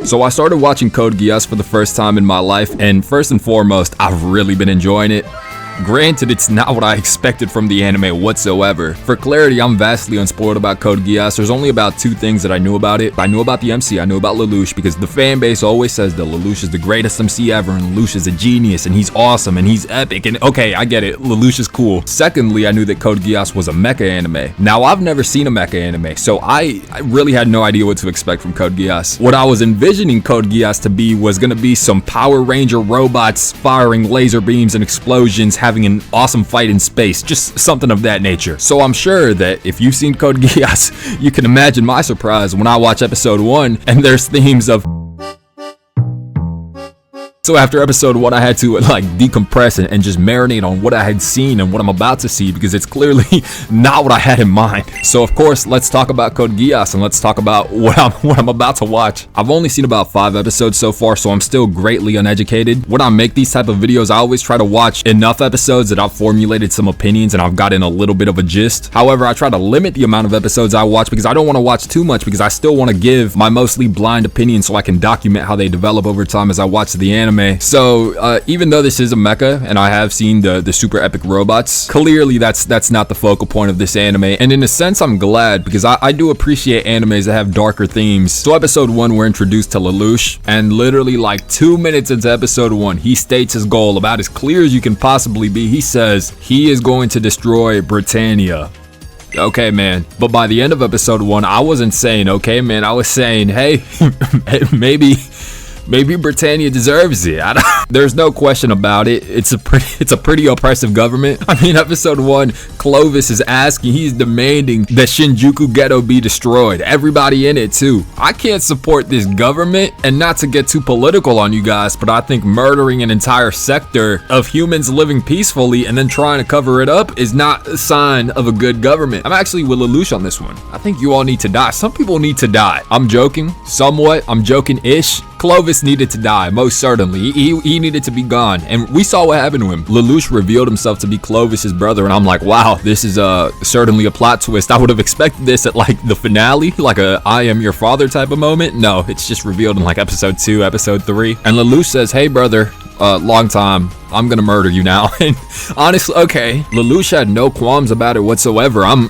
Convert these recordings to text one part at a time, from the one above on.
So I started watching Code Geass for the first time in my life, and first and foremost, I've really been enjoying it. Granted, it's not what I expected from the anime whatsoever. For clarity, I'm vastly unspoiled about Code Geass. There's only about 2 things that I knew about it. I knew about the MC, I knew about Lelouch, because the fan base always says that Lelouch is the greatest MC ever, and Lelouch is a genius, and he's awesome, and he's epic, and okay, I get it, Lelouch is cool. Secondly, I knew that Code Geass was a mecha anime. Now, I've never seen a mecha anime, so I really had no idea what to expect from Code Geass. What I was envisioning Code Geass to be was gonna be some Power Ranger robots firing laser beams and explosions, having an awesome fight in space, just something of that nature. So I'm sure that if you've seen Code Geass, you can imagine my surprise when I watch episode 1 and there's themes of... So after episode 1, I had to like decompress and just marinate on what I had seen and what I'm about to see, because it's clearly not what I had in mind. So of course, let's talk about Code Geass and let's talk about what I'm about to watch. I've only seen about 5 episodes so far, so I'm still greatly uneducated. When I make these type of videos, I always try to watch enough episodes that I've formulated some opinions and I've gotten a little bit of a gist. However, I try to limit the amount of episodes I watch because I don't want to watch too much, because I still want to give my mostly blind opinion so I can document how they develop over time as I watch the anime. So even though this is a mecha and I have seen the super epic robots, clearly that's not the focal point of this anime, and in a sense I'm glad, because I do appreciate animes that have darker themes. So episode 1, we're introduced to Lelouch, and literally like 2 minutes into episode 1, he states his goal about as clear as you can possibly be. He says he is going to destroy Britannia. Okay, man. But by the end of episode 1, I wasn't saying okay, man. I was saying, hey, maybe Britannia deserves it. There's no question about it. It's a pretty oppressive government. I mean, episode 1, Clovis is asking, he's demanding that Shinjuku Ghetto be destroyed. Everybody in it too. I can't support this government, and not to get too political on you guys, but I think murdering an entire sector of humans living peacefully and then trying to cover it up is not a sign of a good government. I'm actually with Lelouch on this one. I think you all need to die. Some people need to die. I'm joking, somewhat. I'm joking-ish. Clovis needed to die, most certainly. He needed to be gone, and we saw what happened to him. Lelouch revealed himself to be Clovis's brother, and I'm like, wow, this is certainly a plot twist. I would have expected this at like the finale, like a I am your father type of moment. No, it's just revealed in like episode 2, episode 3. And Lelouch says, hey brother, long time, I'm gonna murder you now. And honestly, okay, Lelouch had no qualms about it whatsoever. I'm,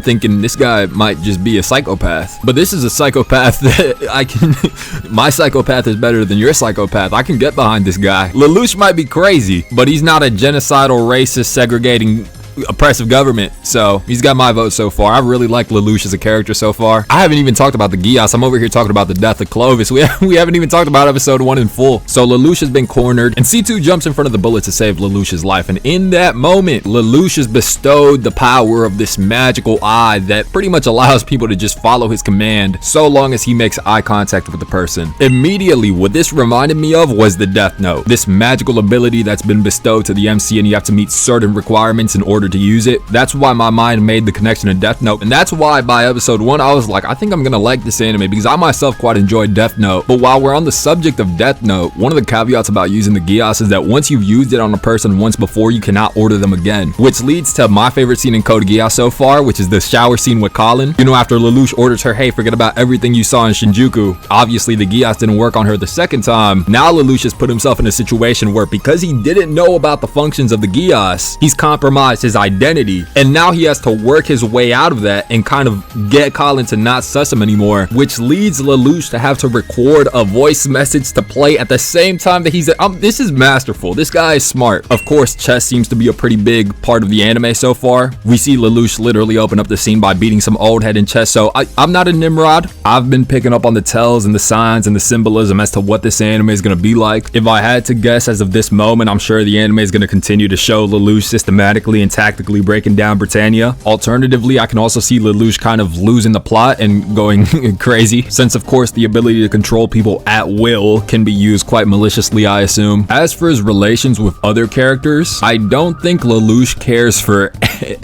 thinking this guy might just be a psychopath. But this is a psychopath that my psychopath is better than your psychopath. I can get behind this guy. Lelouch might be crazy, but he's not a genocidal, racist, segregating, oppressive government. So he's got my vote so far. I really like Lelouch as a character so far. I haven't even talked about the Geass. I'm over here talking about the death of Clovis. We haven't even talked about episode 1 in full. So Lelouch has been cornered, and C2 jumps in front of the bullet to save Lelouch's life. And in that moment, Lelouch is bestowed the power of this magical eye that pretty much allows people to just follow his command so long as he makes eye contact with the person. Immediately, what this reminded me of was the Death Note. This magical ability that's been bestowed to the MC, and you have to meet certain requirements in order to use it. That's why my mind made the connection to Death Note, and that's why by episode 1 I was like, I think I'm gonna like this anime, because I myself quite enjoyed Death Note. But while we're on the subject of Death Note, one of the caveats about using the Geass is that once you've used it on a person once before, you cannot order them again, which leads to my favorite scene in Code Geass so far, which is the shower scene with Colin. After Lelouch orders her, hey, forget about everything you saw in Shinjuku. Obviously the Geass didn't work on her the second time. Now Lelouch has put himself in a situation where, because he didn't know about the functions of the Geass, he's compromised his identity, and now he has to work his way out of that and kind of get Colin to not sus him anymore, which leads Lelouch to have to record a voice message to play at the same time that he's this is masterful. This guy is smart. Of course, chess seems to be a pretty big part of the anime so far. We see Lelouch literally open up the scene by beating some old head in chess. So I'm not a Nimrod. I've been picking up on the tells and the signs and the symbolism as to what this anime is going to be like. If I had to guess as of this moment, I'm sure the anime is going to continue to show Lelouch systematically and tactically breaking down Britannia. Alternatively, I can also see Lelouch kind of losing the plot and going crazy, since of course the ability to control people at will can be used quite maliciously, I assume. As for his relations with other characters, I don't think Lelouch cares for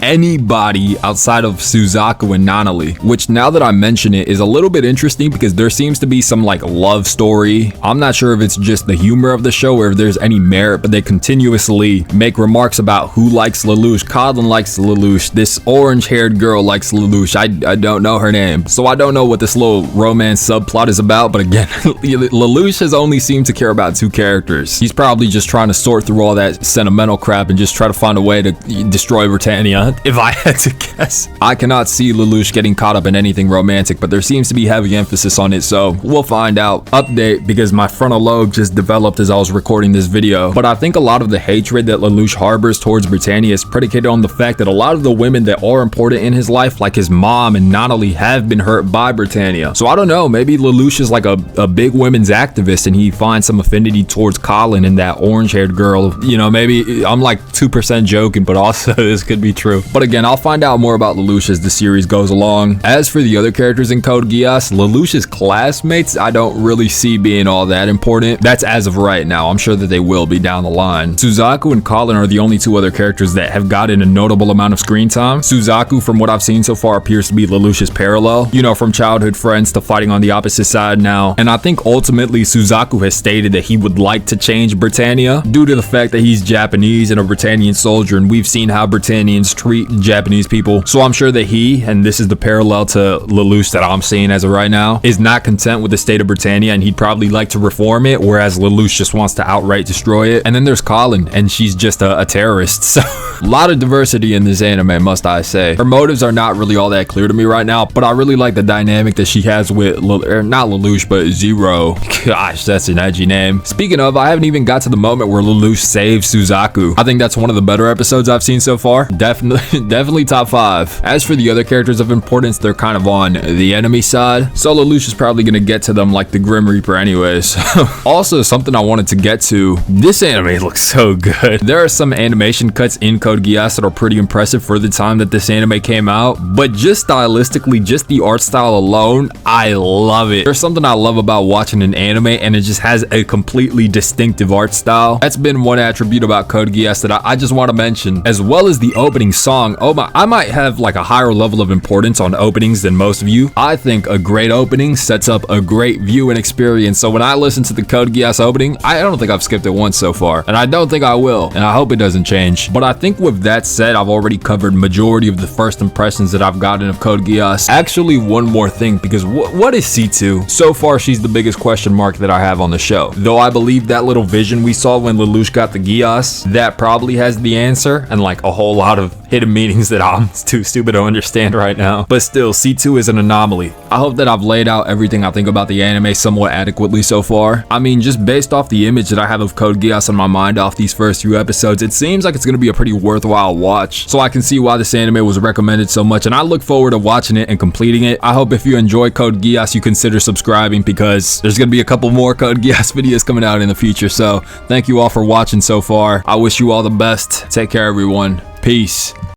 anybody outside of Suzaku and Nanali, which, now that I mention it, is a little bit interesting because there seems to be some like love story. I'm not sure if it's just the humor of the show or if there's any merit, but they continuously make remarks about who likes Lelouch, Coddin likes Lelouch. This orange-haired girl likes Lelouch. I don't know her name, so I don't know what this little romance subplot is about, but again, Lelouch has only seemed to care about 2 characters. He's probably just trying to sort through all that sentimental crap and just try to find a way to destroy Britannia, if I had to guess. I cannot see Lelouch getting caught up in anything romantic, but there seems to be heavy emphasis on it, so we'll find out. Update, because my frontal lobe just developed as I was recording this video, but I think a lot of the hatred that Lelouch harbors towards Britannia is predicated on the fact that a lot of the women that are important in his life, like his mom and Natalie, have been hurt by Britannia. So I don't know, maybe Lelouch is like a big women's activist and he finds some affinity towards Colin and that orange-haired girl. You know, maybe I'm like 2% joking, but also this could be true. But again, I'll find out more about Lelouch as the series goes along. As for the other characters in Code Geass, Lelouch's classmates I don't really see being all that important. That's as of right now. I'm sure that they will be down the line. Suzaku and Colin are the only 2 other characters that have gotten a notable amount of screen time. Suzaku, from what I've seen so far, appears to be Lelouch's parallel, you know, from childhood friends to fighting on the opposite side now. And I think ultimately Suzaku has stated that he would like to change Britannia due to the fact that he's Japanese and a Britannian soldier, and we've seen how Britannians treat Japanese people. So I'm sure that he, and this is the parallel to Lelouch that I'm seeing as of right now, is not content with the state of Britannia and he'd probably like to reform it, whereas Lelouch just wants to outright destroy it. And then there's Colin, and she's just a terrorist. So a lot of diversity in this anime, must I say. Her motives are not really all that clear to me right now, but I really like the dynamic that she has with not Lelouch, but Zero. Gosh, that's an edgy name. Speaking of, I haven't even got to the moment where Lelouch saves Suzaku. I think that's one of the better episodes I've seen so far. Definitely top 5. As for the other characters of importance, they're kind of on the enemy side, so Lelouch is probably gonna get to them like the Grim Reaper anyways. Also, something I wanted to get to, this anime looks so good. There are some animation cuts in Code Geass that are pretty impressive for the time that this anime came out, but just stylistically, just the art style alone, I love it. There's something I love about watching an anime, and it just has a completely distinctive art style. That's been one attribute about Code Geass that I just want to mention, as well as the opening song. Oh my, I might have like a higher level of importance on openings than most of you. I think a great opening sets up a great viewing experience, so when I listen to the Code Geass opening, I don't think I've skipped it once so far, and I don't think I will, and I hope it doesn't change. But I think with that said, I've already covered majority of the first impressions that I've gotten of Code Geass. Actually, one more thing, because what is C2? So far, she's the biggest question mark that I have on the show. Though I believe that little vision we saw when Lelouch got the Geass, that probably has the answer, and like a whole lot of hidden meanings that I'm too stupid to understand right now. But still, C2 is an anomaly. I hope that I've laid out everything I think about the anime somewhat adequately so far. I mean, just based off the image that I have of Code Geass in my mind off these first few episodes, it seems like it's going to be a pretty worthwhile watch. So I can see why this anime was recommended so much, and I look forward to watching it and completing it. I hope if you enjoy Code Geass, you consider subscribing, because there's going to be a couple more Code Geass videos coming out in the future. So thank you all for watching so far. I wish you all the best. Take care, everyone. Peace.